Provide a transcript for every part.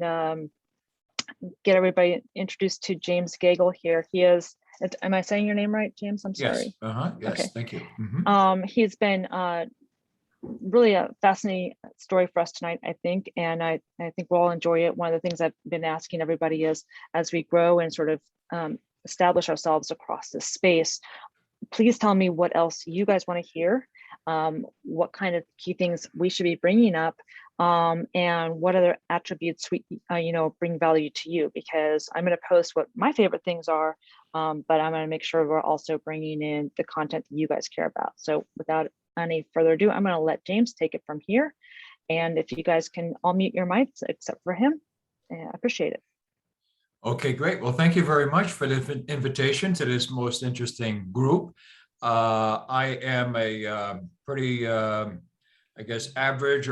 and get everybody introduced to James Gagel here. He is, am I saying your name right, James? I'm sorry. Yes, yes, okay. Thank you. He's been really a fascinating story for us tonight, I think, and I think we'll all enjoy it. One of the things I've been asking everybody is, as we grow and sort of establish ourselves across this space, please tell me what else you guys want to hear, what kind of key things we should be bringing up, and what other attributes we, bring value to you, because I'm going to post what my favorite things are, but I'm going to make sure we're also bringing in the content that you guys care about. So without any further ado, I'm going to let James take it from here. And if you guys can all mute your mics except for him, I appreciate it. Okay, great. Well, thank you very much for the invitation to this most interesting group. I am a pretty, I guess, average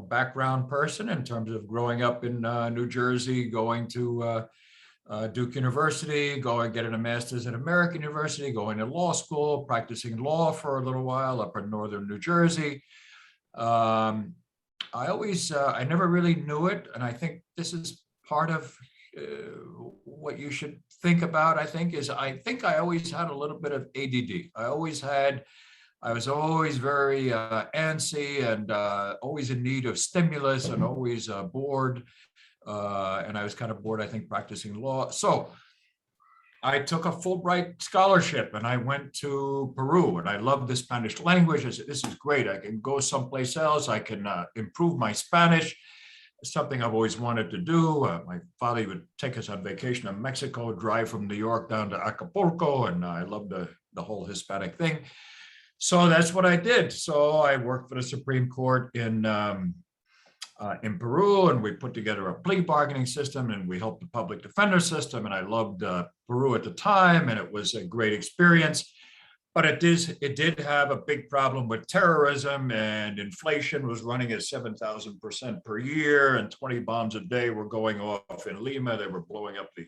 background person in terms of growing up in New Jersey, going to Duke University, getting a master's at American University, going to law school, practicing law for a little while up in northern New Jersey. I never really knew it. And I think this is part of what you should think about, I think I always had a little bit of ADD. I was always very antsy and always in need of stimulus and always bored. And I was kind of bored, I think, practicing law. So I took a Fulbright scholarship and I went to Peru, and I love the Spanish language. I said, this is great. I can go someplace else. I can improve my Spanish. It's something I've always wanted to do. My father would take us on vacation in Mexico, drive from New York down to Acapulco, and I loved the whole Hispanic thing. So that's what I did. So I worked for the Supreme Court in Peru, and we put together a plea bargaining system, and we helped the public defender system. And I loved Peru at the time, and it was a great experience. But it did have a big problem with terrorism, and inflation was running at 7,000% per year, and 20 bombs a day were going off in Lima. They were blowing up the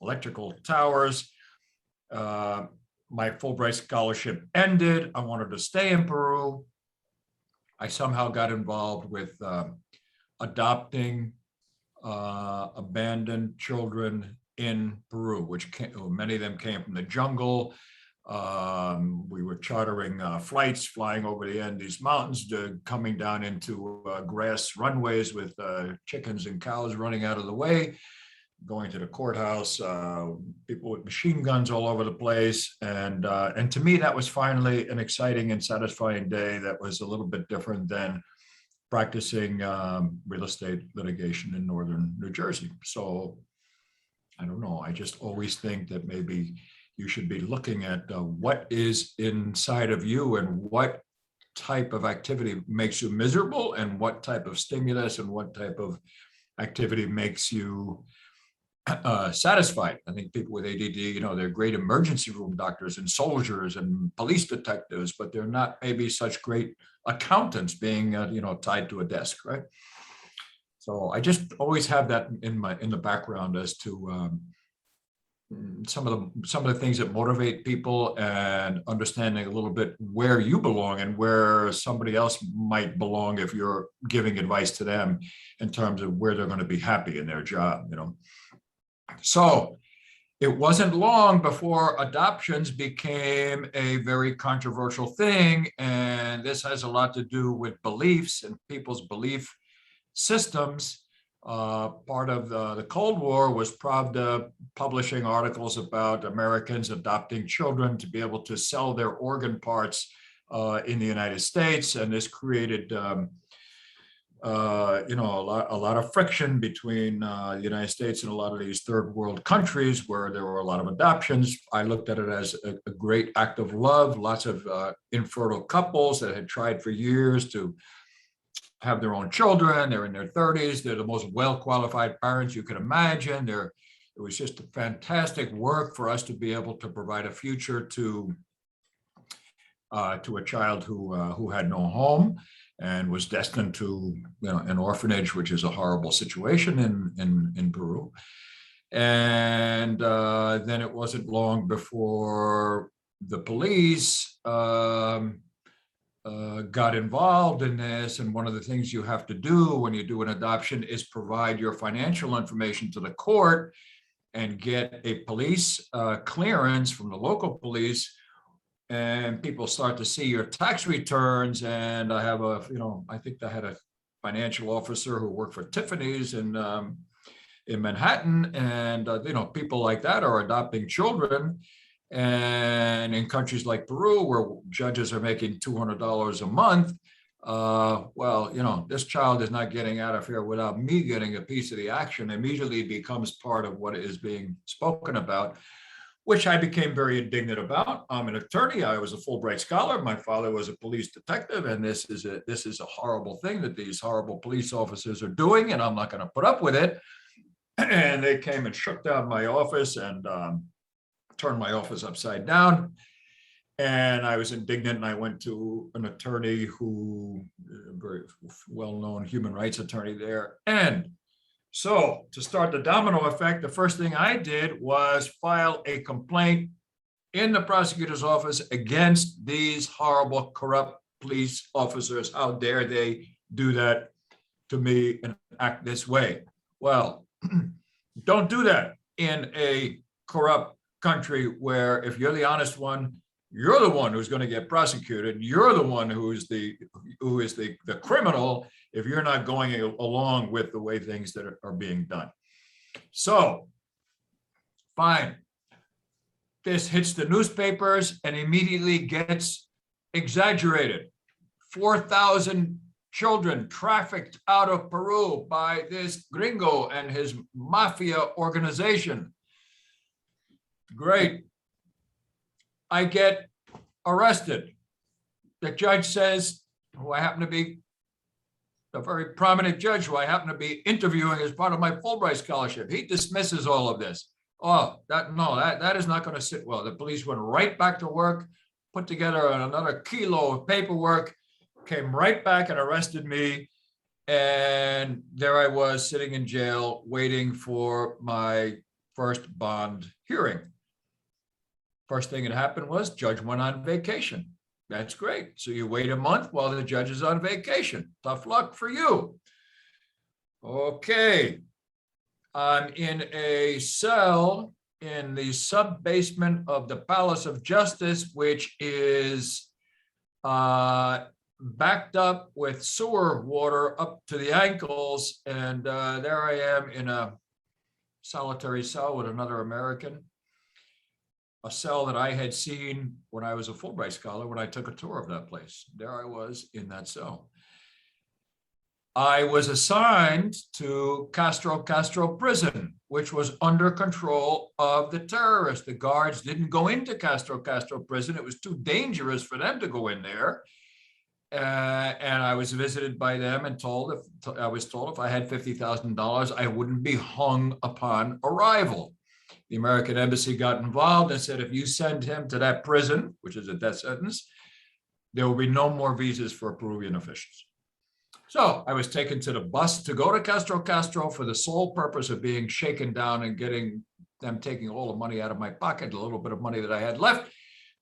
electrical towers. My Fulbright scholarship ended. I wanted to stay in Peru. I somehow got involved with adopting abandoned children in Peru, many of them came from the jungle. We were chartering flights, flying over the Andes Mountains, coming down into grass runways with chickens and cows running out of the way, going to the courthouse, people with machine guns all over the place. And to me, that was finally an exciting and satisfying day that was a little bit different than practicing real estate litigation in northern New Jersey. So I don't know, I just always think that maybe you should be looking at what is inside of you and what type of activity makes you miserable and what type of stimulus and what type of activity makes you satisfied. I think people with ADD, they're great emergency room doctors and soldiers and police detectives, but they're not maybe such great accountants being, tied to a desk, right? So I just always have that in the background as to some of the things that motivate people, and understanding a little bit where you belong and where somebody else might belong if you're giving advice to them in terms of where they're going to be happy in their job, So it wasn't long before adoptions became a very controversial thing, and this has a lot to do with beliefs and people's belief systems. Part of the Cold War was Pravda publishing articles about Americans adopting children to be able to sell their organ parts in the United States, and this created a lot of friction between the United States and a lot of these third world countries where there were a lot of adoptions. I looked at it as a great act of love. Lots of infertile couples that had tried for years to have their own children. They're in their 30s. They're the most well-qualified parents you could imagine. It was just a fantastic work for us to be able to provide a future to a child who had no home and was destined to an orphanage, which is a horrible situation in Peru. And then it wasn't long before the police got involved in this. And one of the things you have to do when you do an adoption is provide your financial information to the court and get a police clearance from the local police. And people start to see your tax returns. And I have I think I had a financial officer who worked for Tiffany's in Manhattan. And, people like that are adopting children. And in countries like Peru, where judges are making $200 a month, this child is not getting out of here without me getting a piece of the action. Immediately becomes part of what is being spoken about, which I became very indignant about. I'm an attorney. I was a Fulbright scholar. My father was a police detective, and this is a horrible thing that these horrible police officers are doing, and I'm not going to put up with it. And they came and shut down my office and turned my office upside down. And I was indignant, and I went to an attorney who, a very well-known human rights attorney there. And so to start the domino effect, the first thing I did was file a complaint in the prosecutor's office against these horrible, corrupt police officers. How dare they do that to me and act this way? Well, don't do that in a corrupt country where if you're the honest one, you're the one who's going to get prosecuted. You're the one who is the criminal if you're not going along with the way things that are being done. So, fine. This hits the newspapers and immediately gets exaggerated. 4,000 children trafficked out of Peru by this gringo and his mafia organization. Great. I get arrested. The judge says, who I happen to be a very prominent judge who I happen to be interviewing as part of my Fulbright scholarship, he dismisses all of this. Oh, that is not going to sit well. The police went right back to work, put together another kilo of paperwork, came right back and arrested me. And there I was sitting in jail waiting for my first bond hearing. First thing that happened was judge went on vacation. That's great. So you wait a month while the judge is on vacation. Tough luck for you. Okay. I'm in a cell in the sub-basement of the Palace of Justice, which is backed up with sewer water up to the ankles. And there I am in a solitary cell with another American. A cell that I had seen when I was a Fulbright scholar when I took a tour of that place. There I was in that cell. I was assigned to Castro prison, which was under control of the terrorists. The guards didn't go into Castro prison. It was too dangerous for them to go in there. And I was visited by them and I was told if I had $50,000, I wouldn't be hung upon arrival. The American embassy got involved and said, if you send him to that prison, which is a death sentence, there will be no more visas for Peruvian officials. So I was taken to the bus to go to Castro for the sole purpose of being shaken down and getting them taking all the money out of my pocket, a little bit of money that I had left.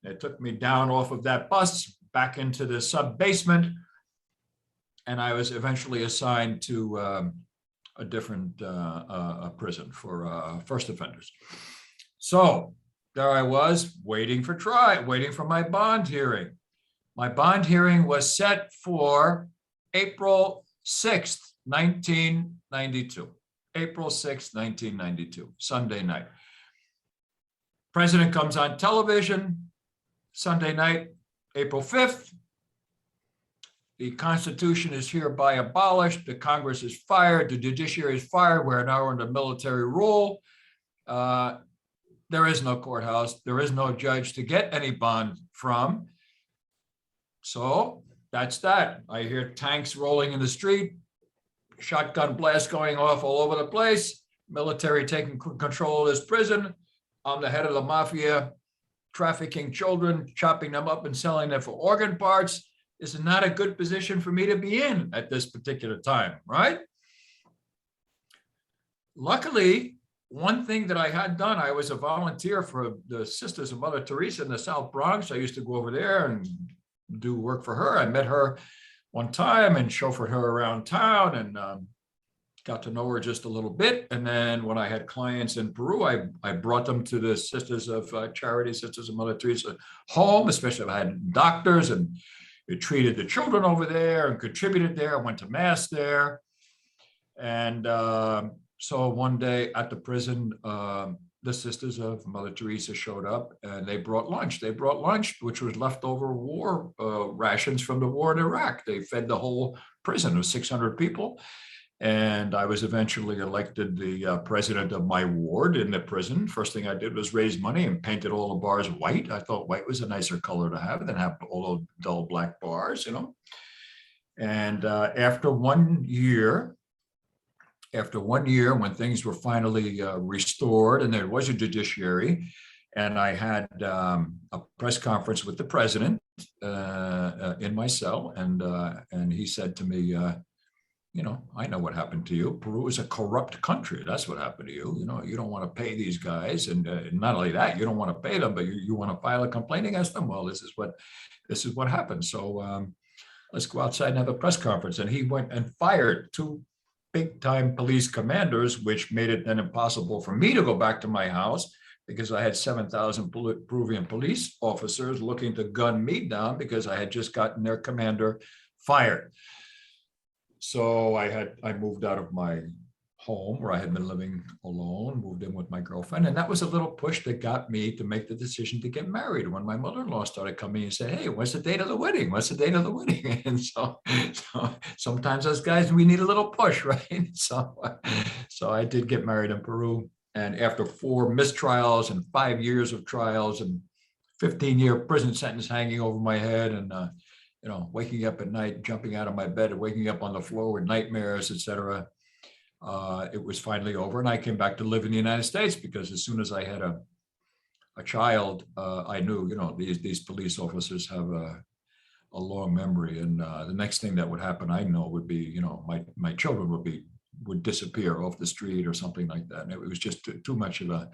They took me down off of that bus, back into the sub-basement, and I was eventually assigned to a different prison for first offenders. So there I was waiting for my bond hearing. My bond hearing was set for April 6th, 1992. April 6th, 1992, Sunday night. President comes on television Sunday night, April 5th. The Constitution is hereby abolished. The Congress is fired. The judiciary is fired. We're now under military rule. There is no courthouse. There is no judge to get any bond from. So that's that. I hear tanks rolling in the street, shotgun blasts going off all over the place, military taking control of this prison. I'm the head of the mafia, trafficking children, chopping them up and selling them for organ parts. This is not a good position for me to be in at this particular time, right? Luckily, one thing that I had done, I was a volunteer for the Sisters of Mother Teresa in the South Bronx. I used to go over there and do work for her. I met her one time and chauffeured her around town, and got to know her just a little bit. And then when I had clients in Peru, I brought them to the Sisters of Charity, Sisters of Mother Teresa home, especially if I had doctors, and it treated the children over there and contributed there. I went to mass there. And so one day at the prison, the Sisters of Mother Teresa showed up, and they brought lunch. They brought lunch, which was leftover war rations from the war in Iraq. They fed the whole prison of 600 people. And I was eventually elected the president of my ward in the prison. First thing I did was raise money and painted all the bars white. I thought white was a nicer color to have than have all those dull black bars, you know. And after 1 year, when things were finally restored and there was a judiciary, and I had a press conference with the president in my cell, and he said to me, you know, I know what happened to you. Peru is a corrupt country. That's what happened to you. You know, you don't want to pay these guys, and not only that, you don't want to pay them, but you want to file a complaint against them. Well, this is what happened. So let's go outside and have a press conference. And he went and fired 2 big-time police commanders, which made it then impossible for me to go back to my house, because I had 7,000 Peruvian police officers looking to gun me down because I had just gotten their commander fired. So I moved out of my home where I had been living alone, moved in with my girlfriend. And that was a little push that got me to make the decision to get married. When my mother-in-law started coming and said, hey, what's the date of the wedding? What's the date of the wedding? And so sometimes as guys, we need a little push, right? So I did get married in Peru. And after 4 mistrials and 5 years of trials and 15-year prison sentence hanging over my head, and you know, waking up at night, jumping out of my bed, and waking up on the floor with nightmares, etc. It was finally over, and I came back to live in the United States, because as soon as I had a child, I knew, you know, these police officers have a long memory, and the next thing that would happen, I know, would be, you know, my children would disappear off the street or something like that. And it was just too much of a.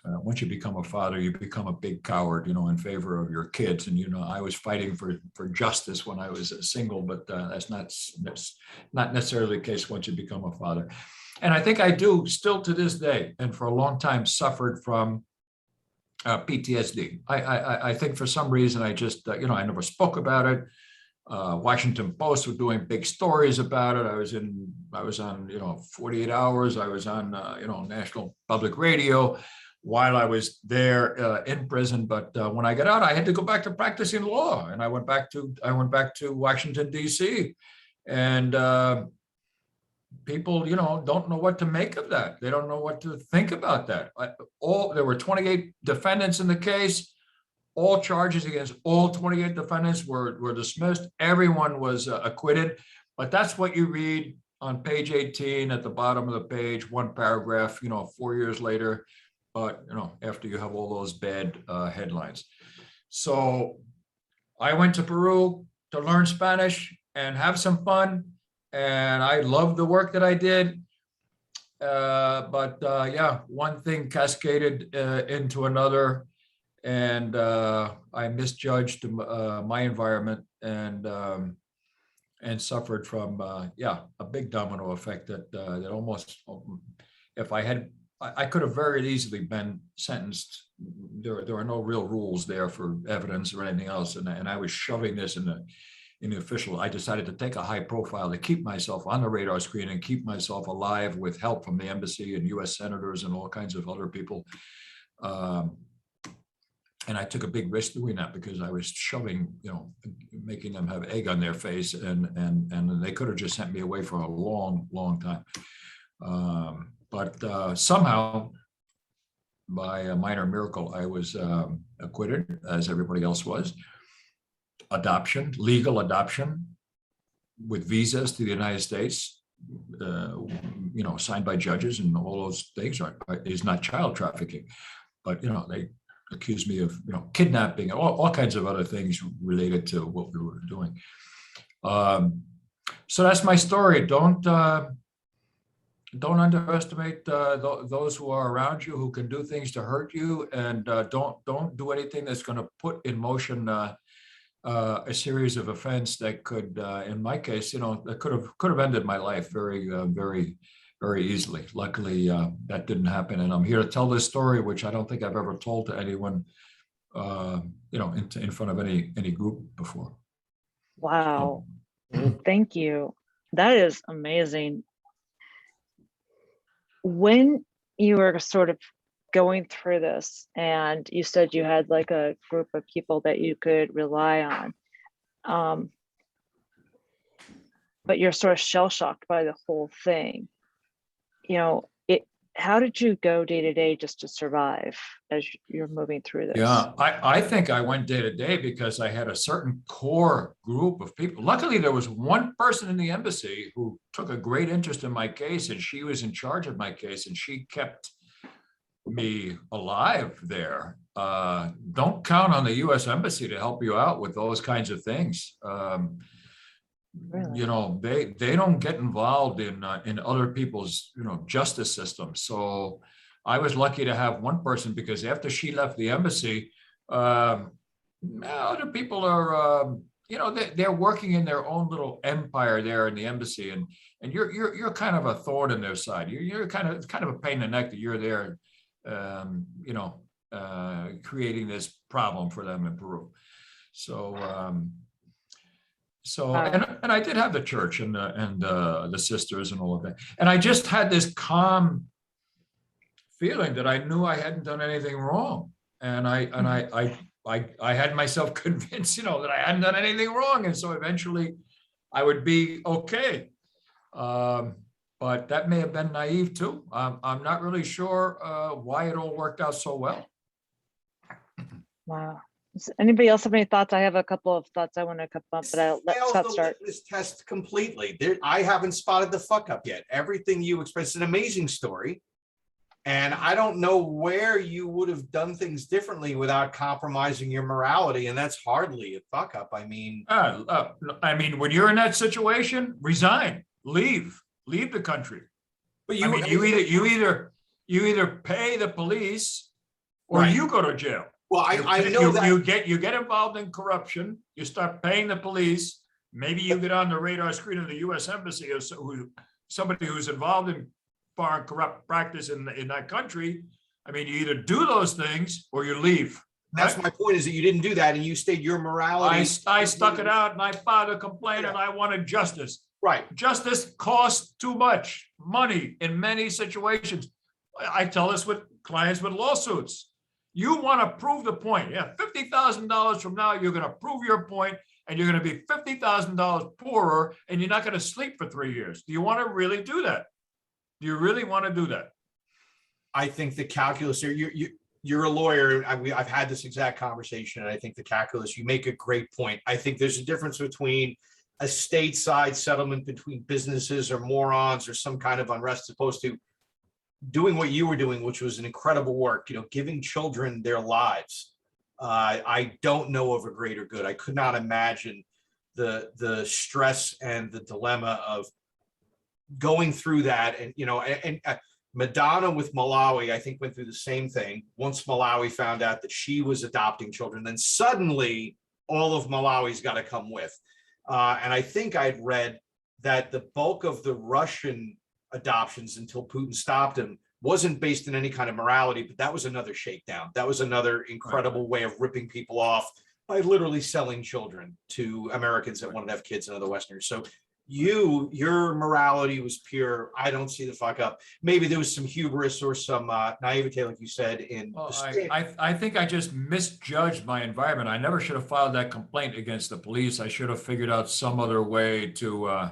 Once you become a father, you become a big coward, you know, in favor of your kids. And, you know, I was fighting for justice when I was single, but that's not necessarily the case once you become a father. And I think I do still to this day, and for a long time, suffered from PTSD. I think for some reason I just, you know, I never spoke about it. Washington Post were doing big stories about it. I was on, you know, 48 Hours. I was on, you know, National Public Radio while I was there in prison. But when I got out, I had to go back to practicing law, and I went back to Washington, D.C. And people, you know, don't know what to make of that. They don't know what to think about that. There were 28 defendants in the case. All charges against all 28 defendants were dismissed. Everyone was acquitted. But that's what you read on page 18 at the bottom of the page, one paragraph, you know, 4 years later. But, you know, after you have all those bad headlines. So I went to Peru to learn Spanish and have some fun. And I loved the work that I did. But yeah, one thing cascaded into another. And I misjudged my environment and suffered from a big domino effect that almost, if I could have very easily been sentenced. There are no real rules there for evidence or anything else, and I was shoving this in the official. I decided to take a high profile to keep myself on the radar screen and keep myself alive with help from the embassy and U.S. senators and all kinds of other people. And I took a big risk doing that because I was shoving, you know, making them have egg on their face, and they could have just sent me away for a long, long time. But somehow, by a minor miracle, I was acquitted, as everybody else was. Adoption, legal adoption, with visas to the United States, you know, signed by judges and all those things is not child trafficking. But, you know, they accused me of, you know, kidnapping and all kinds of other things related to what we were doing. So that's my story. Don't underestimate those who are around you who can do things to hurt you, and don't do anything that's going to put in motion a series of events that could, in my case, that could have ended my life very easily. Luckily, that didn't happen, and I'm here to tell this story, which I don't think I've ever told to anyone, in front of any group before. Wow. So, Thank you. That is amazing. When you were sort of going through this and you said you had like a group of people that you could rely on, but you're sort of shell shocked by the whole thing, how did you go day to day just to survive as you're moving through this? yeah, I think I went day to day because I had a certain core group of people. Luckily, there was one person in the embassy who took a great interest in my case, and she was in charge of my case, and she kept me alive there. Don't count on the U.S. Embassy to help you out with those kinds of things. Really? They don't get involved in other people's justice systems. So I was lucky to have one person, because after she left the embassy, other people are they're working in their own little empire there in the embassy, and you're kind of a thorn in their side. You're kind of a pain in the neck that you're there, creating this problem for them in Peru. And I did have the church and the sisters and all of that, and I just had this calm feeling that I knew I hadn't done anything wrong, and I had myself convinced, that I hadn't done anything wrong, and so eventually I would be okay. But that may have been naive too. I'm not really sure why it all worked out so well. Wow. Does anybody else have any thoughts? I have a couple of thoughts I want to come up, but I'll let Scott start. This test completely. I haven't spotted the fuck up yet. Everything you expressed, an amazing story. And I don't know where you would have done things differently without compromising your morality. And that's hardly a fuck up. I mean, when you're in that situation, resign, leave the country. But you either pay the police or right. You go to jail. Well, I know that you get involved in corruption. You start paying the police. Maybe you get on the radar screen of the U.S. Embassy as somebody who's involved in foreign corrupt practice in that country. I mean, you either do those things or you leave. That's right? My point, is that you didn't do that, and you stayed your morality. I stuck it out, and I filed a complaint, and I wanted justice. Right. Justice costs too much money in many situations. I tell this with clients with lawsuits. You want to prove the point. Yeah, $50,000 from now, you're going to prove your point, and you're going to be $50,000 poorer, and you're not going to sleep for 3 years. Do you want to really do that? Do you really want to do that? I think the calculus here, you're a lawyer. I've had this exact conversation, and I think the calculus, you make a great point. I think there's a difference between a stateside settlement between businesses or morons or some kind of unrest, as opposed to doing what you were doing, which was an incredible work, giving children their lives. I don't know of a greater good. I could not imagine the stress and the dilemma of going through that. And Madonna with Malawi, I think, went through the same thing. Once Malawi found out that she was adopting children, then suddenly all of Malawi's got to come with. And I think I'd read that the bulk of the Russian adoptions, until Putin stopped him, wasn't based in any kind of morality, but that was another shakedown. That was another incredible way of ripping people off by literally selling children to Americans that wanted to have kids and other Westerners. So your morality was pure. I don't see the fuck up. Maybe there was some hubris or some naivete, like you said. I think I just misjudged my environment. I never should have filed that complaint against the police. I should have figured out some other way to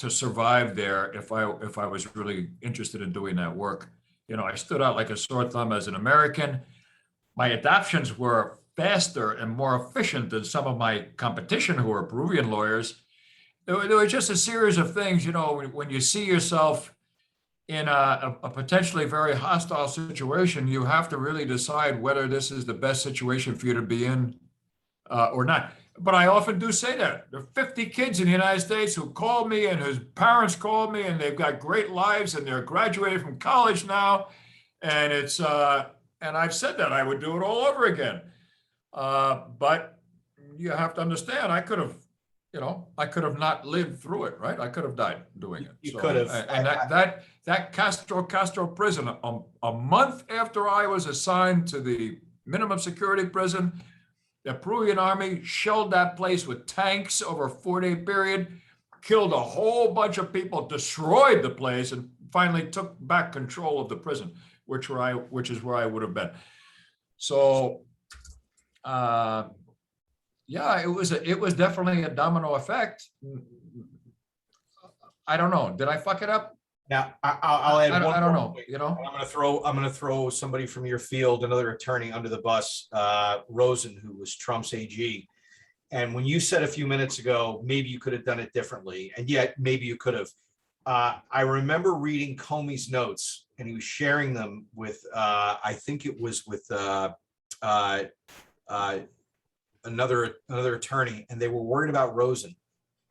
survive there if I was really interested in doing that work. I stood out like a sore thumb as an American. My adoptions were faster and more efficient than some of my competition who are Peruvian lawyers. There was just a series of things, when you see yourself in a potentially very hostile situation, you have to really decide whether this is the best situation for you to be in or not. But I often do say that. There are 50 kids in the United States who call me and whose parents called me, and they've got great lives and they're graduated from college now. And and I've said that I would do it all over again. But you have to understand, I could have, I could have not lived through it, right? I could have died doing it. You So, could have. And that Castro prison, a month after I was assigned to the minimum security prison, the Peruvian army shelled that place with tanks over a 4-day period, killed a whole bunch of people, destroyed the place, and finally took back control of the prison, which is where I would have been. So, yeah, it was definitely a domino effect. I don't know. Did I fuck it up? Now, I'll add one I don't more know. point. I'm gonna throw somebody from your field, another attorney, under the bus, Rosen, who was Trump's AG. And when you said a few minutes ago, maybe you could have done it differently, and yet maybe you could have. I remember reading Comey's notes, and he was sharing them with, I think it was with another attorney, and they were worried about Rosen.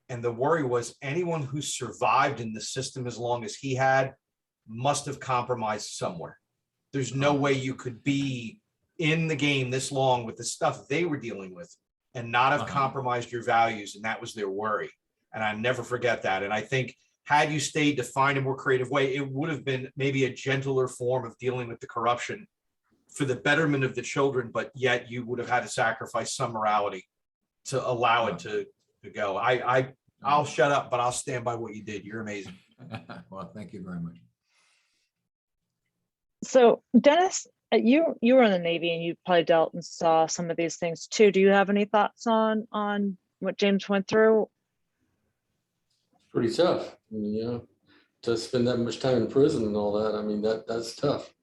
And the worry was anyone who survived in the system as long as he had must have compromised somewhere. There's no way you could be in the game this long with the stuff they were dealing with and not have compromised your values. And that was their worry. And I never forget that. And I think had you stayed to find a more creative way, it would have been maybe a gentler form of dealing with the corruption for the betterment of the children, but yet you would have had to sacrifice some morality to allow it to go. I'll shut up, but I'll stand by what you did. You're amazing. Well, thank you very much. So Dennis, you were in the Navy and you probably dealt and saw some of these things too. Do you have any thoughts on what James went through? Pretty tough. I mean, to spend that much time in prison and all that. I mean, that's tough.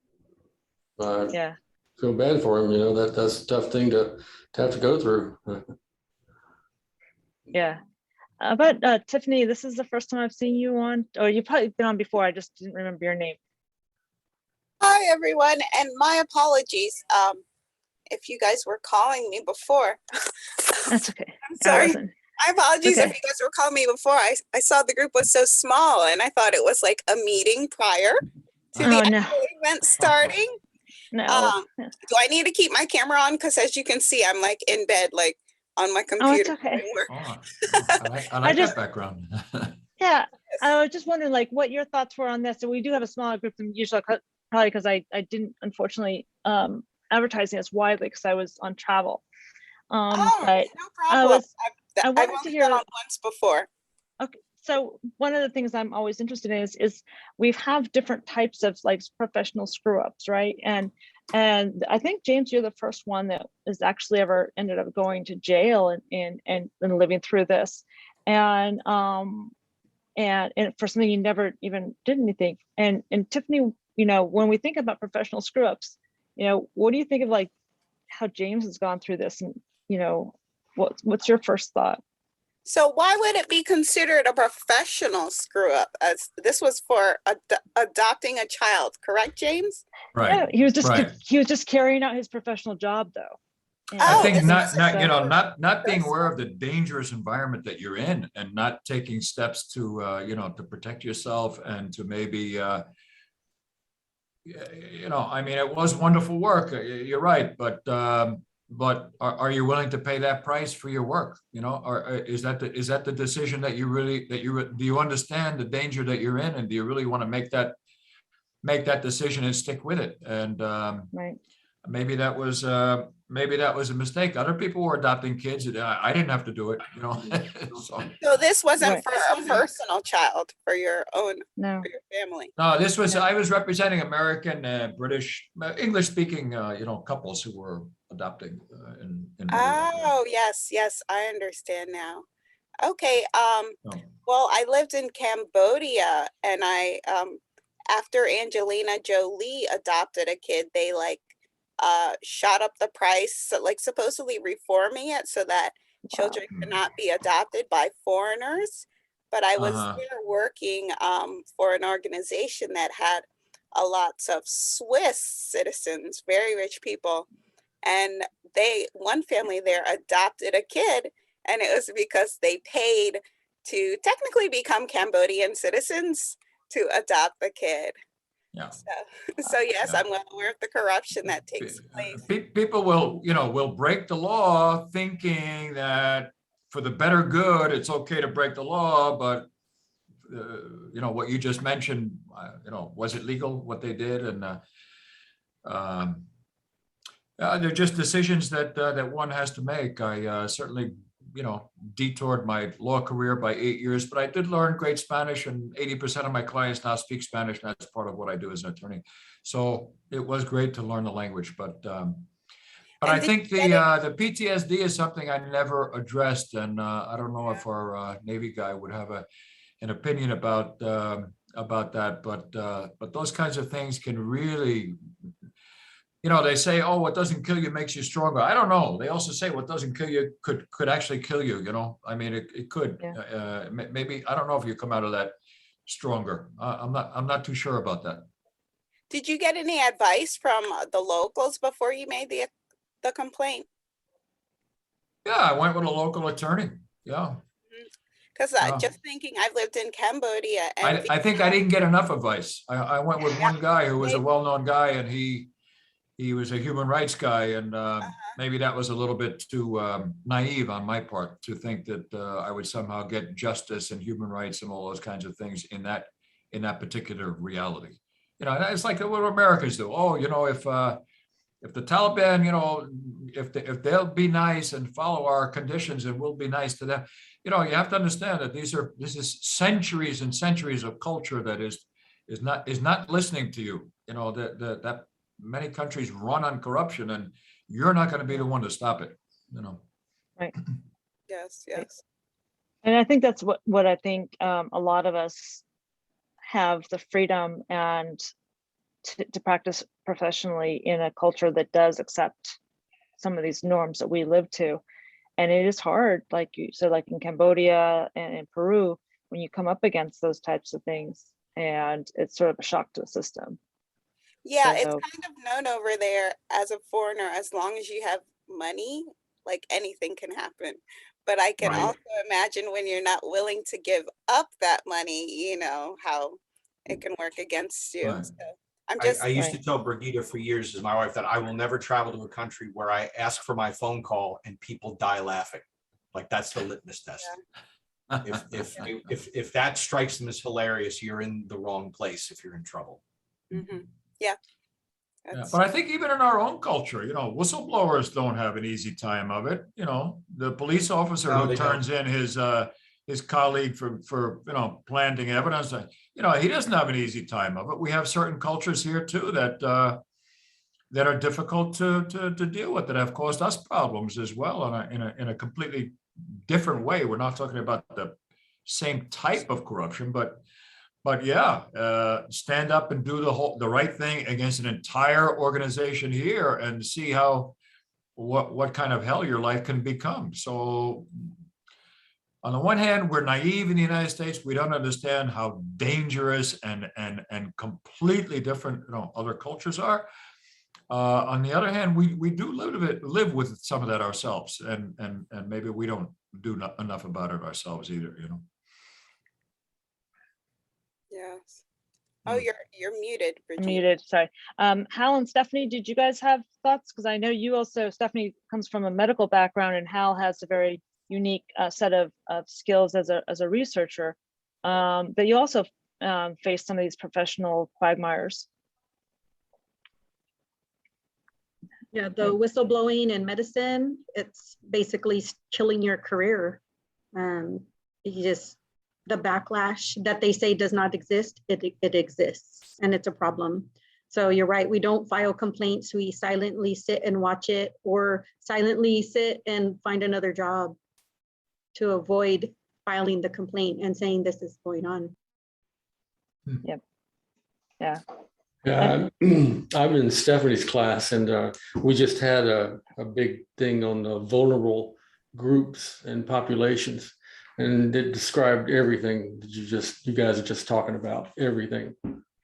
Yeah. Feel bad for him. That's a tough thing to have to go through. Yeah. But Tiffany, this is the first time I've seen you on, or you've probably been on before. I just didn't remember your name. Hi, everyone, and my apologies if you guys were calling me before. That's okay. I'm sorry. My apologies Okay. if you guys were calling me before. I saw the group was so small, and I thought it was like a meeting prior to the actual event starting. No. Do I need to keep my camera on? Because as you can see, I'm like in bed, like on my computer. Oh, it's okay. I like that background. Yeah, I was just wondering like what your thoughts were on this. So we do have a smaller group than usual, probably because I didn't unfortunately advertising as widely because I was on travel. But no problem. I I've wanted to only hear been on once before. Okay, so one of the things I'm always interested in is we have different types of like professional screw ups, right? And I think James, you're the first one that has actually ever ended up going to jail and living through this, and for something you never even did anything. And Tiffany, when we think about professional screw ups, what do you think of like how James has gone through this, and what's your first thought? So why would it be considered a professional screw up? As this was for adopting a child, correct, James? Right. Yeah, he was just carrying out his professional job, though. I think not being aware of the dangerous environment that you're in, and not taking steps to to protect yourself, and to maybe I mean, it was wonderful work. You're right, but are you willing to pay that price for your work? Or is that the decision that do you understand the danger that you're in, and do you really want to make that decision and stick with it? And right. Maybe that was a mistake. Other people were adopting kids. I didn't have to do it. So this wasn't for a personal child, for your own, for your family. No, I was representing American, British, English speaking, couples who were adopting. Oh, yes, I understand now. Okay. Well, I lived in Cambodia, and I after Angelina Jolie adopted a kid, they shot up the price, supposedly reforming it so that children could not be adopted by foreigners. But I was there working for an organization that had a lots of Swiss citizens, very rich people, and one family there adopted a kid, and it was because they paid to technically become Cambodian citizens to adopt the kid. Yeah. So yes, Yeah. I'm well aware of the corruption that takes place. People will break the law thinking that for the better good, it's okay to break the law, but what you just mentioned, was it legal what they did? And they're just decisions that one has to make. I certainly, detoured my law career by 8 years, but I did learn great Spanish, and 80% of my clients now speak Spanish, and that's part of what I do as an attorney. So it was great to learn the language, but I think the PTSD is something I never addressed, and I don't know if our Navy guy would have an opinion about that, but those kinds of things can really, they say, oh, what doesn't kill you makes you stronger. I don't know. They also say what doesn't kill you could actually kill you. I mean, it could. Yeah. Maybe, I don't know if you come out of that stronger. I'm not too sure about that. Did you get any advice from the locals before you made the complaint? Yeah, I went with a local attorney. Yeah. Because Yeah. just thinking, I've lived in Cambodia and I think I didn't get enough advice. I went with one guy who was a well-known guy, and he was a human rights guy, and maybe that was a little bit too naive on my part to think that I would somehow get justice and human rights and all those kinds of things in that particular reality. It's like what Americans do. Oh, if the Taliban, if they'll be nice and follow our conditions, and we'll be nice to them. You have to understand that this is centuries and centuries of culture that is not listening to you. That many countries run on corruption, and you're not going to be the one to stop it. Right. Yes. And I think that's what I think a lot of us have the freedom and to practice professionally in a culture that does accept some of these norms that we live to. And it is hard, like you said, like in Cambodia and in Peru, when you come up against those types of things, and it's sort of a shock to the system. Yeah, it's So- kind of known over there as a foreigner, as long as you have money, like anything can happen. But I can Right. also imagine when you're not willing to give up that money, how it can work against you. Right. So I'm just I used to tell Brigitte for years, as my wife, that I will never travel to a country where I ask for my phone call and people die laughing. Like, that's the litmus test. If that strikes them as hilarious, you're in the wrong place if you're in trouble. Mhm. Yeah. Yeah, but I think even in our own culture, whistleblowers don't have an easy time of it. The police officer No, who they turns in his colleague for planting evidence, he doesn't have an easy time of it. We have certain cultures here too that are difficult to deal with, that have caused us problems as well in a completely different way. We're not talking about the same type of corruption, but stand up and do the right thing against an entire organization here, and see what kind of hell your life can become. So on the one hand, we're naive in the United States. We don't understand how dangerous and completely different other cultures are. On the other hand, we do live with some of that ourselves, and maybe we don't do enough about it ourselves either. Yes. Oh, you're muted, Brigitte. Muted, sorry. Hal and Stephanie, did you guys have thoughts? Because I know you also, Stephanie comes from a medical background, and Hal has a very unique set of skills as a researcher, but you also face some of these professional quagmires. Yeah, the whistleblowing in medicine, it's basically killing your career. The backlash that they say does not exist, it exists, and it's a problem. So you're right, we don't file complaints, we silently sit and watch it, or silently sit and find another job to avoid filing the complaint and saying this is going on. Yep. Yeah. Yeah, I'm in Stephanie's class, and we just had a big thing on the vulnerable groups and populations, and it described everything that you guys are just talking about, everything,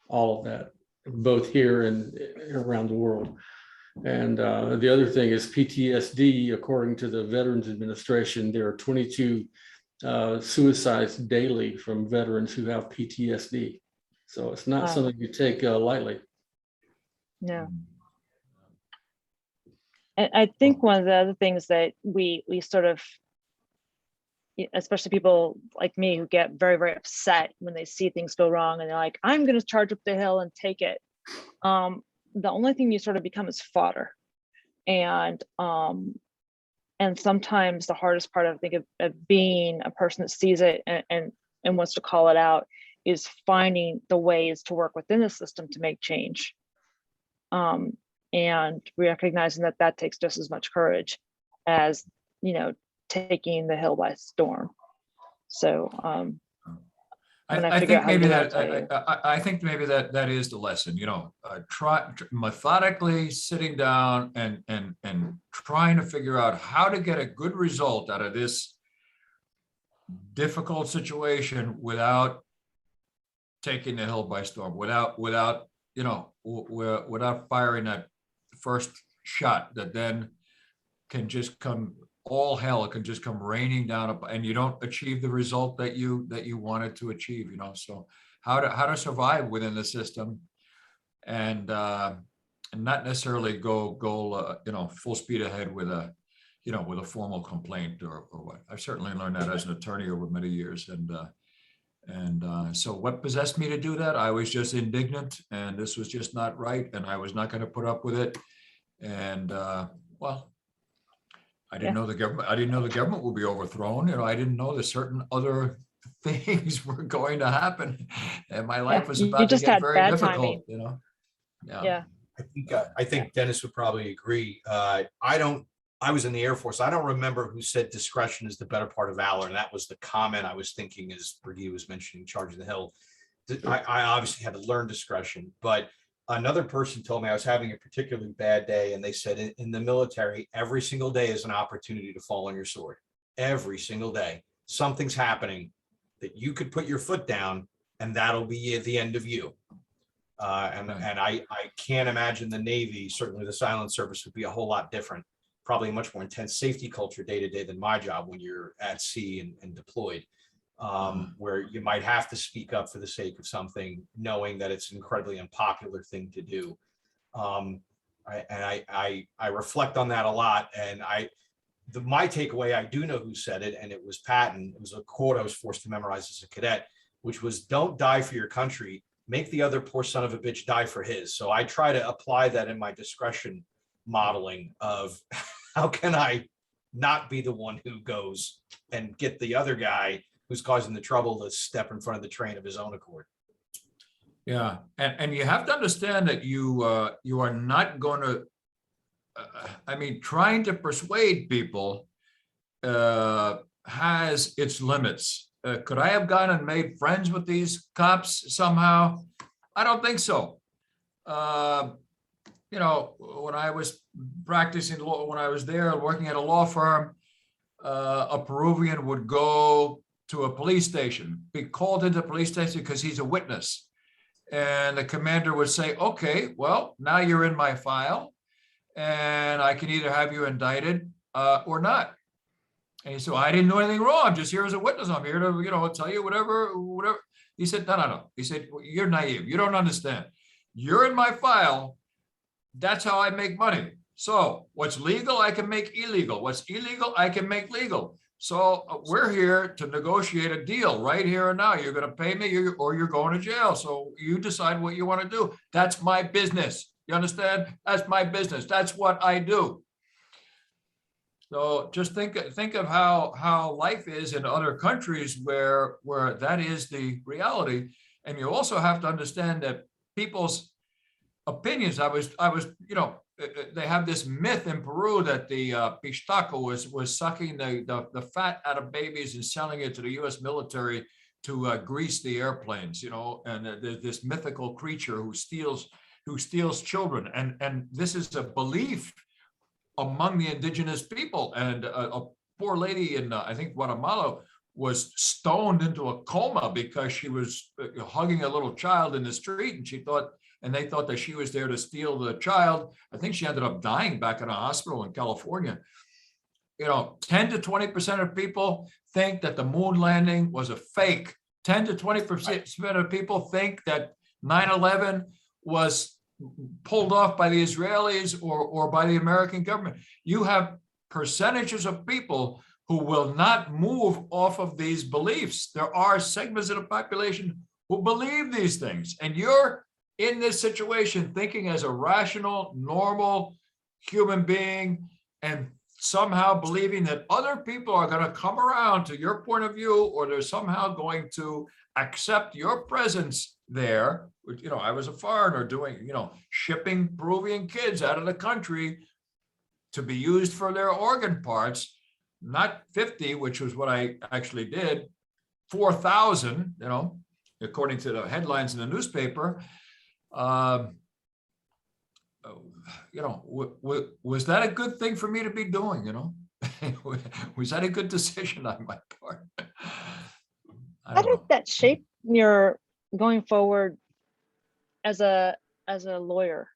all of that, both here and around the world. And the other thing is PTSD. According to the Veterans Administration, there are 22 suicides daily from veterans who have PTSD. So it's not Wow. something you take lightly. Yeah. And I think one of the other things that we sort of, especially people like me who get very, very upset when they see things go wrong and they're like, I'm going to charge up the hill and take it. The only thing you sort of become is fodder. And sometimes the hardest part, I think, of being a person that sees it and wants to call it out is finding the ways to work within the system to make change. And recognizing that that takes just as much courage as, taking the hill by storm. So I think maybe that I think maybe that is the lesson. Try methodically sitting down and trying to figure out how to get a good result out of this difficult situation without taking the hill by storm, without firing that first shot that then can just come, all hell can just come raining down, and you don't achieve the result that you wanted to achieve. So how to survive within the system, and not necessarily go full speed ahead with a formal complaint or what. I've certainly learned that as an attorney over many years, and so what possessed me to do that? I was just indignant, and this was just not right, and I was not going to put up with it. And well, I didn't know the government. I didn't know the government would be overthrown. I didn't know that certain other things were going to happen, and my life was about to get very difficult. Yeah. I think Dennis would probably agree. I was in the Air Force. I don't remember who said discretion is the better part of valor, and that was the comment I was thinking as Brigida was mentioning charging the hill. I obviously had to learn discretion, but another person told me I was having a particularly bad day, and they said in the military, every single day is an opportunity to fall on your sword. Every single day, something's happening that you could put your foot down, and that'll be the end of you. And I can't imagine the Navy, certainly the Silent Service, would be a whole lot different. Probably a much more intense safety culture day to day than my job when you're at sea and deployed. Where you might have to speak up for the sake of something, knowing that it's an incredibly unpopular thing to do. I reflect on that a lot. And my takeaway, I do know who said it, and it was Patton. It was a quote I was forced to memorize as a cadet, which was, "Don't die for your country, make the other poor son of a bitch die for his." So I try to apply that in my discretion modeling of how can I not be the one who goes and get the other guy who's causing the trouble to step in front of the train of his own accord. Yeah, and you have to understand that you are not going to. Trying to persuade people has its limits. Could I have gone and made friends with these cops somehow? I don't think so. When I was practicing law, when I was there working at a law firm, a Peruvian would go to a police station, be called into the police station because he's a witness. And the commander would say, okay, well, now you're in my file and I can either have you indicted or not. And he said, well, I didn't do anything wrong. I'm just here as a witness. I'm here to, tell you whatever. He said, no. He said, well, you're naive. You don't understand. You're in my file. That's how I make money. So what's legal, I can make illegal. What's illegal, I can make legal. So we're here to negotiate a deal right here and now. You're going to pay me or you're going to jail. So you decide what you want to do. That's my business. You understand? That's my business. That's what I do. So just think of how life is in other countries where that is the reality. And you also have to understand that people's opinions. I was, they have this myth in Peru that the pistaco was sucking the fat out of babies and selling it to the U.S. military to grease the airplanes, and there's this mythical creature who steals children. And this is a belief among the indigenous people. And a poor lady in, I think, Guatemala was stoned into a coma because she was hugging a little child in the street, and they thought that she was there to steal the child. I think she ended up dying back in a hospital in California. 10 to 20% of people think that the moon landing was a fake. 10 to 20% of people think that 9/11 was pulled off by the Israelis or by the American government. You have percentages of people who will not move off of these beliefs. There are segments of the population who believe these things. And you're in this situation thinking as a rational, normal human being and somehow believing that other people are going to come around to your point of view, or they're somehow going to accept your presence there. I was a foreigner doing, shipping Peruvian kids out of the country to be used for their organ parts, not 50, which was what I actually did, 4,000, according to the headlines in the newspaper. Was that a good thing for me to be doing? Was that a good decision on my part? How did that shape your going forward as a lawyer?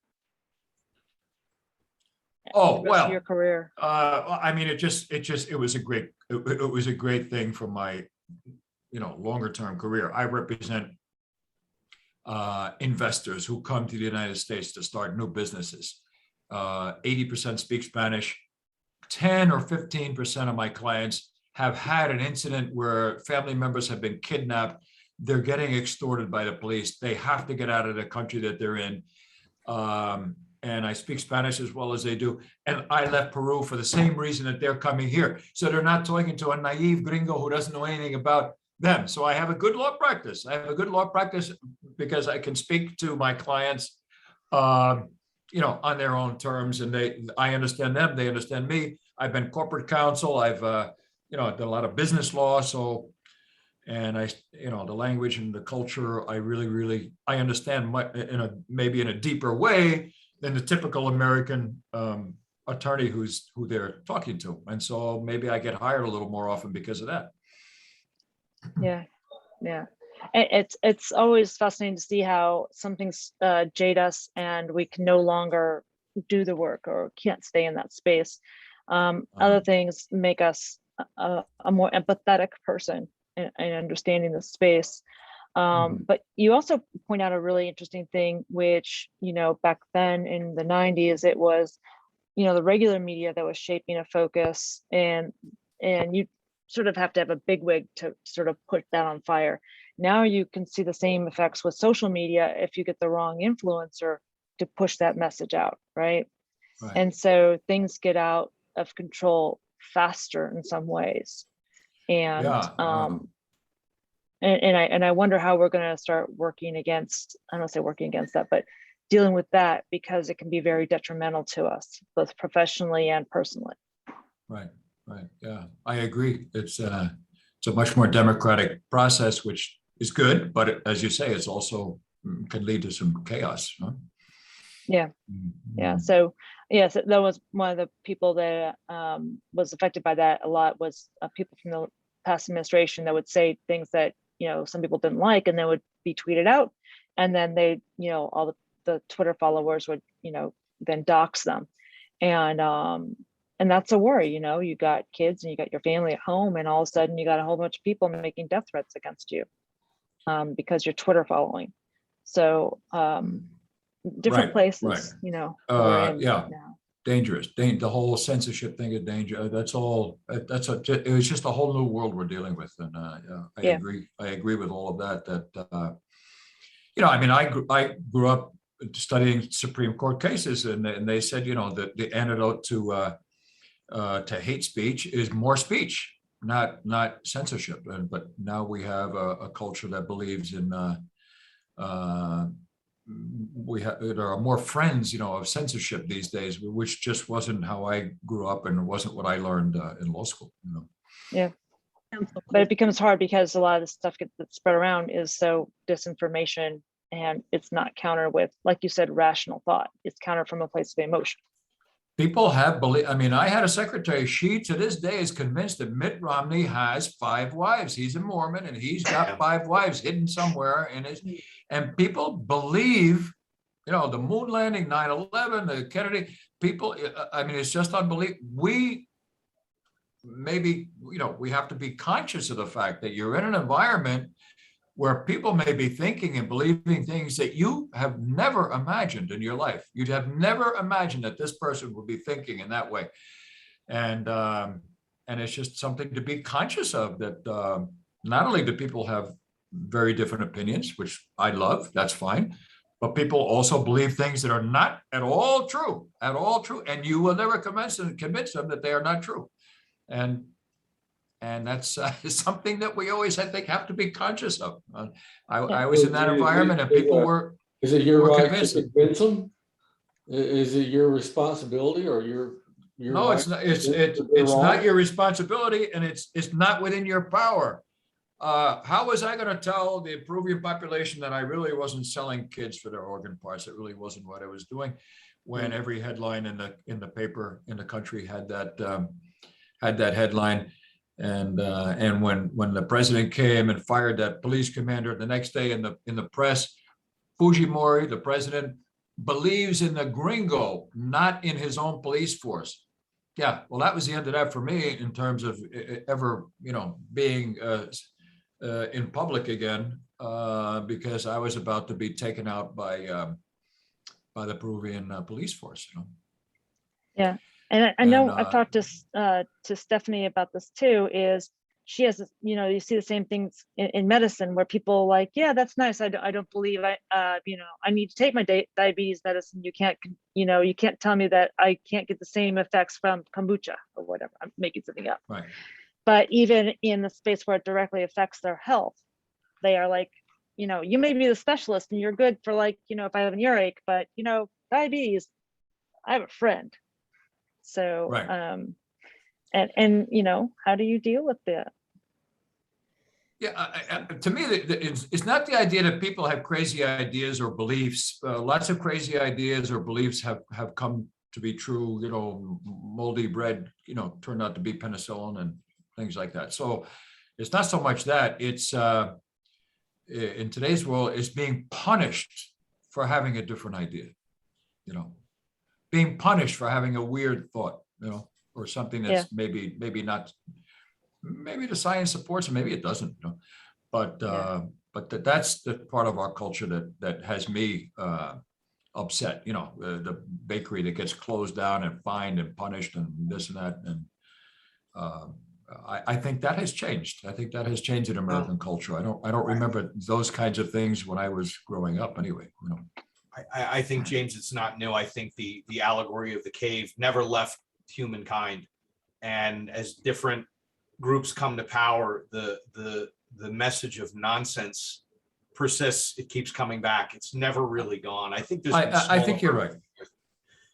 Oh, the rest of your career. I mean, it was a great thing for my, longer term career. I represent investors who come to the United States to start new businesses. 80% speak Spanish. 10 or 15% of my clients have had an incident where family members have been kidnapped. They're getting extorted by the police. They have to get out of the country that they're in. And I speak Spanish as well as they do. And I left Peru for the same reason that they're coming here. So they're not talking to a naive gringo who doesn't know anything about them. So I have a good law practice. I have a good law practice because I can speak to my clients, on their own terms, and I understand them, they understand me. I've been corporate counsel. I've, done a lot of business law. So, and the language and the culture, I really understand maybe in a deeper way than the typical American attorney who they're talking to. And so maybe I get hired a little more often because of that. Yeah. It's always fascinating to see how some things jade us and we can no longer do the work or can't stay in that space. Other things make us a more empathetic person in understanding the space. But you also point out a really interesting thing, which, back then in the 90s, it was, the regular media that was shaping a focus, and you sort of have to have a bigwig to sort of put that on fire. Now you can see the same effects with social media if you get the wrong influencer to push that message out, right? And so things get out of control faster in some ways. And and I wonder how we're going to start working against, I don't say working against that, but dealing with that, because it can be very detrimental to us, both professionally and personally. Right. Yeah, I agree. It's a much more democratic process, which is good, but as you say, it's also can lead to some chaos. Huh? Yeah. So yes, that was one of the people that was affected by that a lot, was people from the past administration that would say things that some people didn't like, and then would be tweeted out, and then they all the Twitter followers would then dox them, and that's a worry. You got kids and you got your family at home, and all of a sudden you got a whole bunch of people making death threats against you because you're Twitter following. So different places, yeah. Dangerous. The whole censorship thing is dangerous. It was just a whole new world we're dealing with. And I agree with all of that, I grew up studying Supreme Court cases, and they said, that the antidote to hate speech is more speech, not censorship. But now we have a culture that believes in there are more friends, of censorship these days, which just wasn't how I grew up, and it wasn't what I learned in law school. Yeah, but it becomes hard because a lot of the stuff that's spread around is so disinformation, and it's not countered with, like you said, rational thought. It's countered from a place of emotion. People have believed. I had a secretary. She to this day is convinced that Mitt Romney has 5 wives. He's a Mormon, and he's got 5 wives hidden somewhere in his. And people believe, the moon landing, 9/11, the Kennedy. People. It's just unbelievable. We have to be conscious of the fact that you're in an environment where people may be thinking and believing things that you have never imagined in your life. You'd have never imagined that this person would be thinking in that way. And it's just something to be conscious of, that not only do people have very different opinions, which I love, that's fine, but people also believe things that are not at all true, and you will never convince them that they are not true. And that's something that we always, I think, have to be conscious of. I was in that environment, and people were. Is it your right to convinced. convince them? Is it your responsibility or your? No, right it's not. It's not your responsibility, and it's not within your power. How was I going to tell the Peruvian population that I really wasn't selling kids for their organ parts? It really wasn't what I was doing, when every headline in the paper in the country had that headline. And when the president came and fired that police commander, the next day in the press, Fujimori, the president, believes in the gringo, not in his own police force. Yeah, well, that was the end of that for me in terms of ever, being in public again, because I was about to be taken out by the Peruvian police force. Yeah. And I know I've talked to Stephanie about this too, is she has, you see the same things in medicine where people like, yeah, that's nice. I don't believe I need to take my diabetes medicine. You can't tell me that I can't get the same effects from kombucha or whatever. I'm making something up. Right. But even in the space where it directly affects their health, they are like, you may be the specialist and you're good for like, if I have an earache, but diabetes, I have a friend. So, right. And how do you deal with that? Yeah, to me, it's not the idea that people have crazy ideas or beliefs. Lots of crazy ideas or beliefs have come to be true. Moldy bread, turned out to be penicillin and things like that. So it's not so much that, it's in today's world, it's being punished for having a different idea, being punished for having a weird thought, or something that's maybe not, maybe the science supports it, maybe it doesn't, but that's the part of our culture that has me upset, the bakery that gets closed down and fined and punished and this and that. And I think that has changed. I think that has changed in American culture. I don't remember those kinds of things when I was growing up anyway, I think, James, it's not new. I think the allegory of the cave never left humankind. And as different groups come to power, the message of nonsense persists. It keeps coming back. It's never really gone. I think I think you're right.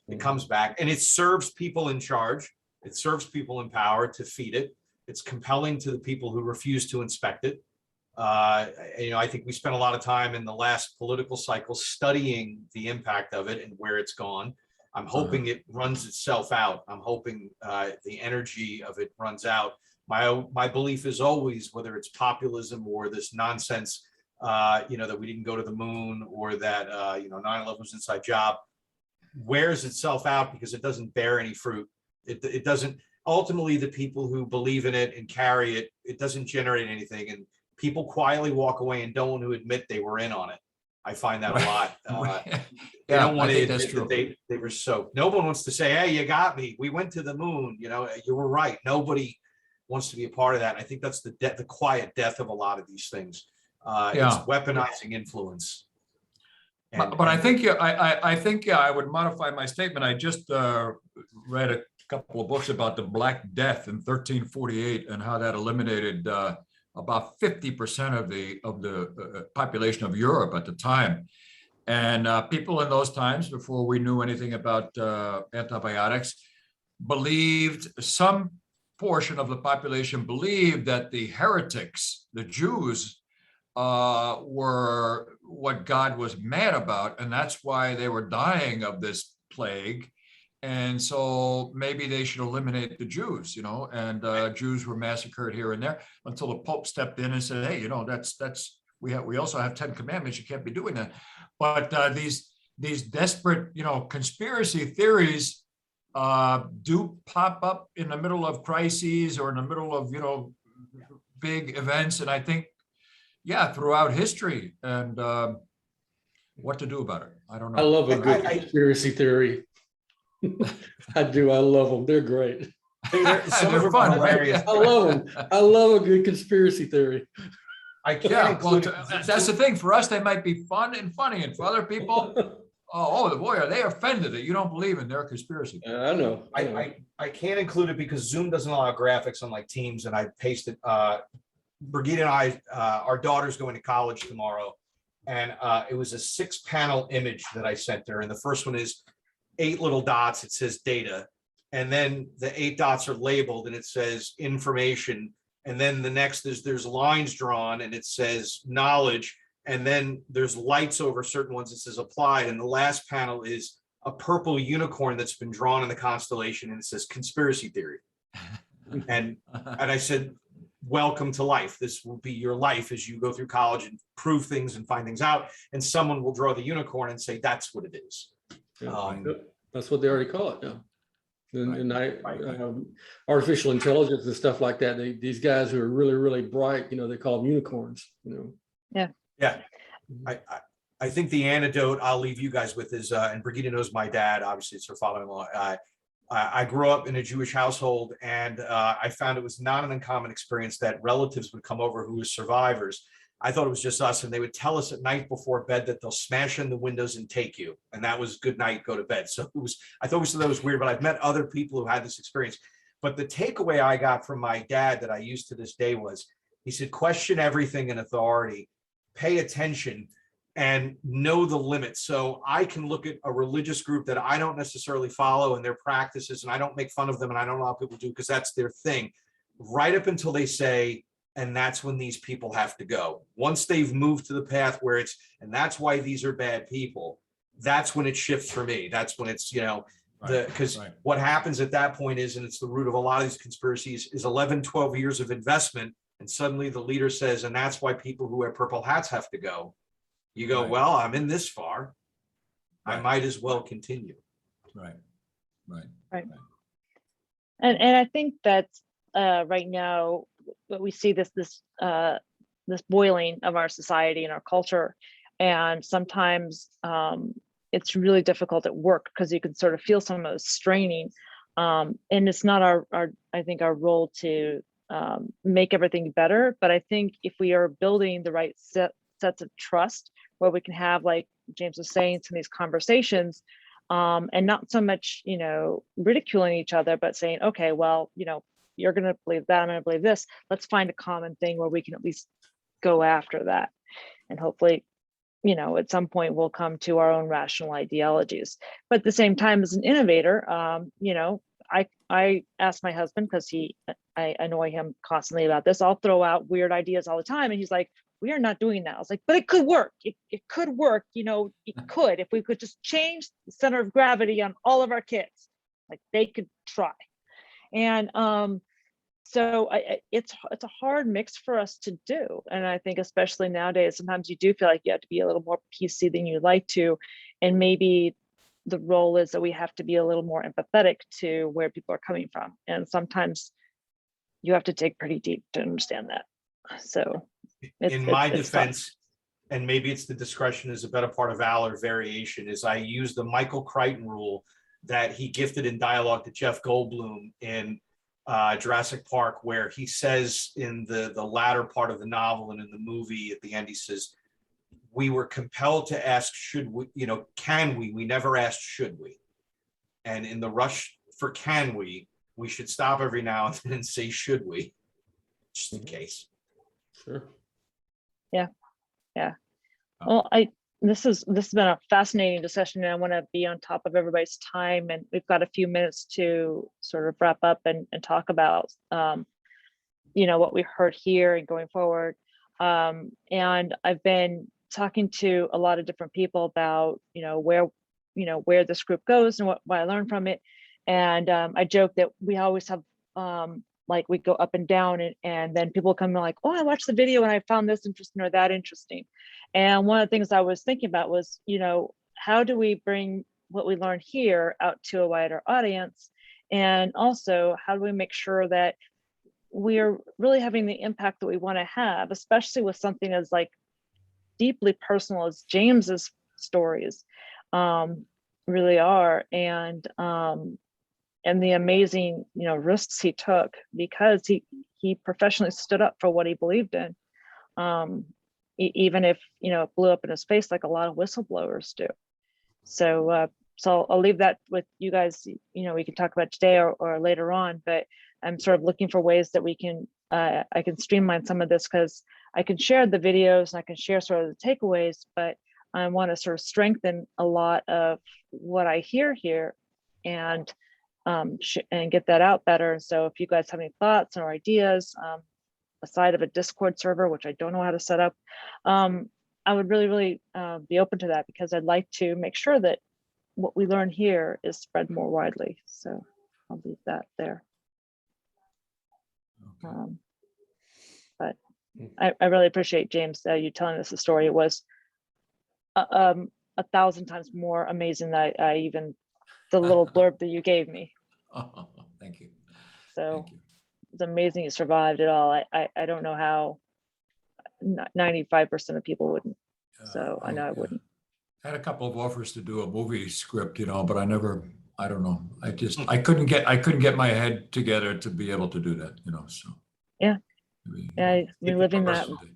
It comes back, and it serves people in charge. It serves people in power to feed it. It's compelling to the people who refuse to inspect it. I think we spent a lot of time in the last political cycle studying the impact of it and where it's gone. I'm hoping it runs itself out. I'm hoping the energy of it runs out. My belief is always, whether it's populism or this nonsense, that we didn't go to the moon, or that 9/11 was an inside job, wears itself out because it doesn't bear any fruit. It doesn't. Ultimately, the people who believe in it and carry it, it doesn't generate anything, and people quietly walk away and don't want to admit they were in on it. I find that a lot. They don't want to admit that they were so. No one wants to say, "Hey, you got me. We went to the moon. You were right." Nobody wants to be a part of that. I think that's the quiet death of a lot of these things. It's weaponizing influence. But I think I would modify my statement. I just read a couple of books about the Black Death in 1348 and how that eliminated about 50% of the population of Europe at the time. And people in those times, before we knew anything about antibiotics, some portion of the population believed that the heretics, the Jews, were what God was mad about, and that's why they were dying of this plague. And so maybe they should eliminate the Jews, and Jews were massacred here and there until the Pope stepped in and said, "Hey, we also have 10 commandments. You can't be doing that." But these desperate, conspiracy theories do pop up in the middle of crises or in the middle of, big events. And I think yeah, throughout history, and what to do about it. I don't know. I love a good I- conspiracy theory. I do. I love them. They're great. Some of They're them are fun, right? hilarious. I love them. I love a good conspiracy theory. I can't Yeah, well, include it. that's the thing. For us, they might be fun and funny, and for other people, oh boy, are they offended that you don't believe in their conspiracy? I know. I can't include it because Zoom doesn't allow graphics on like Teams, and I pasted. Brigitte and I, our daughter's going to college tomorrow, and it was a 6-panel image that I sent her, and the first one is 8 little dots. It says data, and then the 8 dots are labeled, and it says information, and then the next is there's lines drawn, and it says knowledge, and then there's lights over certain ones. It says applied, and the last panel is a purple unicorn that's been drawn in the constellation, and it says conspiracy theory. And I said, welcome to life. This will be your life as you go through college and prove things and find things out. And someone will draw the unicorn and say, that's what it is. That's what they already call it now. And Right. artificial intelligence and stuff like that. These guys who are really, really bright, they call them unicorns. Yeah. I think the antidote I'll leave you guys with is, and Brigitte knows my dad, obviously it's her father-in-law. I grew up in a Jewish household, and I found it was not an uncommon experience that relatives would come over who were survivors. I thought it was just us, and they would tell us at night before bed that they'll smash in the windows and take you, and that was good night, go to bed. So I thought that was weird, but I've met other people who had this experience. But the takeaway I got from my dad that I use to this day was, he said, question everything in authority, pay attention, and know the limits. So I can look at a religious group that I don't necessarily follow and their practices, and I don't make fun of them, and I don't allow people to do because that's their thing, right up until they say, and that's when these people have to go. Once they've moved to the path where it's, and that's why these are bad people, that's when it shifts for me. That's when it's, because what happens at that point is, and it's the root of a lot of these conspiracies, is 11, 12 years of investment. And suddenly the leader says, and that's why people who wear purple hats have to go. You go, well, I'm in this far. I might as well continue. Right. And I think that right now we see this boiling of our society and our culture, and sometimes it's really difficult at work because you can sort of feel some of it straining, and it's not our I think our role to make everything better. But I think if we are building the right sets of trust where we can have, like James was saying, some of these conversations, and not so much, ridiculing each other, but saying, okay, well, you're going to believe that, I'm going to believe this. Let's find a common thing where we can at least go after that. And hopefully, at some point we'll come to our own rational ideologies. But at the same time, as an innovator, I ask my husband, because I annoy him constantly about this. I'll throw out weird ideas all the time, and he's like, we are not doing that. I was like, but it could work. It could work. It could, if we could just change the center of gravity on all of our kids, like they could try. And so it's a hard mix for us to do. And I think especially nowadays, sometimes you do feel like you have to be a little more PC than you'd like to. And maybe the role is that we have to be a little more empathetic to where people are coming from. And sometimes you have to dig pretty deep to understand that. So in my defense, and maybe it's the discretion is a better part of valor variation, is I use the Michael Crichton rule that he gifted in dialogue to Jeff Goldblum in Jurassic Park, where he says in the latter part of the novel and in the movie at the end, he says, we were compelled to ask, should we, can we never asked, should we? And in the rush for can we should stop every now and then and say, should we, just in case. Sure. Yeah. Well, this has been a fascinating discussion, and I want to be on top of everybody's time, and we've got a few minutes to sort of wrap up and talk about what we heard here and going forward. And I've been talking to a lot of different people about where this group goes and what I learned from it. And I joke that we always have like we go up and down, and then people come like, oh, I watched the video and I found this interesting or that interesting. And one of the things I was thinking about was, how do we bring what we learned here out to a wider audience? And also, how do we make sure that we are really having the impact that we want to have, especially with something as like deeply personal as James's stories really are, and the amazing, risks he took because he professionally stood up for what he believed in, even if it blew up in his face like a lot of whistleblowers do. So I'll leave that with you guys. We can talk about today or later on, but I'm sort of looking for ways that we can I can streamline some of this, because I can share the videos and I can share sort of the takeaways, but I want to sort of strengthen a lot of what I hear here and get that out better. So if you guys have any thoughts or ideas, aside of a Discord server, which I don't know how to set up, I would really, really be open to that, because I'd like to make sure that what we learn here is spread more widely. So I'll leave that there. Okay. But I really appreciate, James, you telling us the story. It was 1,000 times more amazing than I even the little blurb that you gave me. Oh, thank you. So Thank you. it's amazing you survived it all. I don't know how 95% of people wouldn't. So I know I wouldn't. Had a couple of offers to do a movie script, but I don't know. I couldn't get my head together to be able to do that, so. Yeah. Maybe, Yeah, you're living that someday.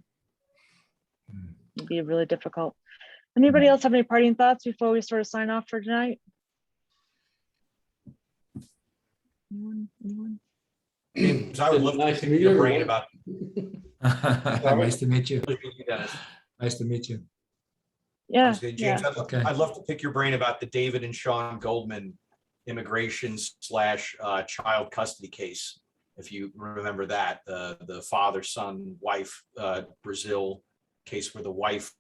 would be really difficult. Anybody else have any parting thoughts before we sort of sign off for tonight? Anyone? James, I would love Nice to to pick meet your brain everyone. about. Nice to meet you. Dennis. Nice to meet you. Yeah, James, yeah. Okay. I'd love to pick your brain about the David and Sean Goldman immigration / child custody case. If you remember that, the father, son, wife, Brazil case, where the wife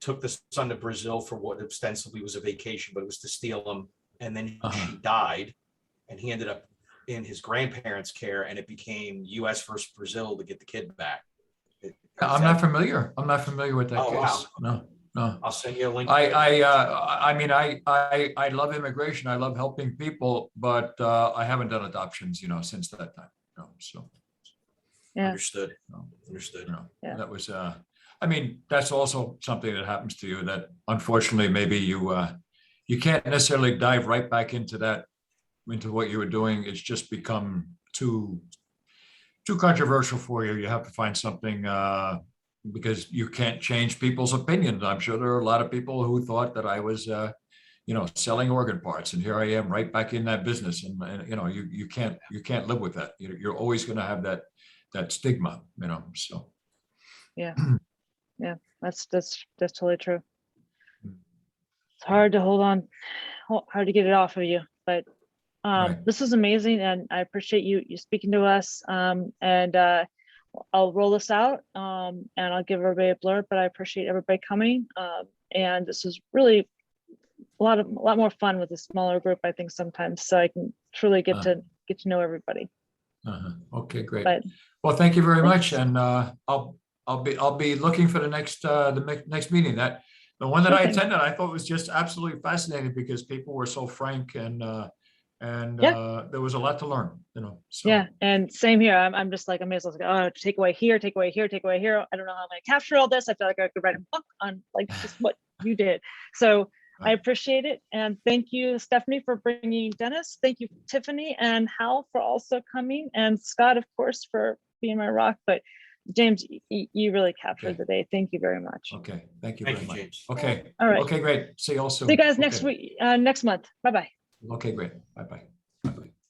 took the son to Brazil for what ostensibly was a vacation, but it was to steal him. And then she died, and he ended up in his grandparents' care, and it became US versus Brazil to get the kid back. I'm not familiar with that Oh, case. wow. No. I'll send you a link. I mean, I love immigration. I love helping people, but I haven't done adoptions, since that time. So. Yeah. Understood. Understood. Yeah. That was, I mean, that's also something that happens to you that unfortunately, maybe you can't necessarily dive right back into what you were doing. It's just become too controversial for you. You have to find something, because you can't change people's opinions. I'm sure there are a lot of people who thought that I was, selling organ parts, and here I am right back in that business. And you can't live with that. You're always going to have that stigma, so. Yeah. Yeah, that's totally true. It's hard to hold on, hard to get it off of you, but Right. this is amazing, and I appreciate you speaking to us. And I'll roll this out, and I'll give everybody a blurb, but I appreciate everybody coming. And this is really a lot more fun with a smaller group, I think, sometimes, so I can truly get to know everybody. Okay, great. But Well, thank you very much, and I'll be looking for the next meeting. That the one that Sure I thing. attended, I thought was just absolutely fascinating, because people were so frank, and there was a lot to learn. So. Yeah, and same here. I'm just like amazed. I was like, oh, take away here, take away here, take away here. I don't know how I'm going to capture all this. I feel like I could write a book on like just what you did. So I appreciate it, and thank you, Stephanie, for bringing Dennis. Thank you, Tiffany and Hal, for also coming, and Scott, of course, for being my rock. But James, you really captured the day. Thank you very much. Okay, thank you Thank very you, much. James. Okay. All right. Okay, great. See you all soon. See you guys Okay. next week, next month. Bye-bye. Okay, great. Bye-bye.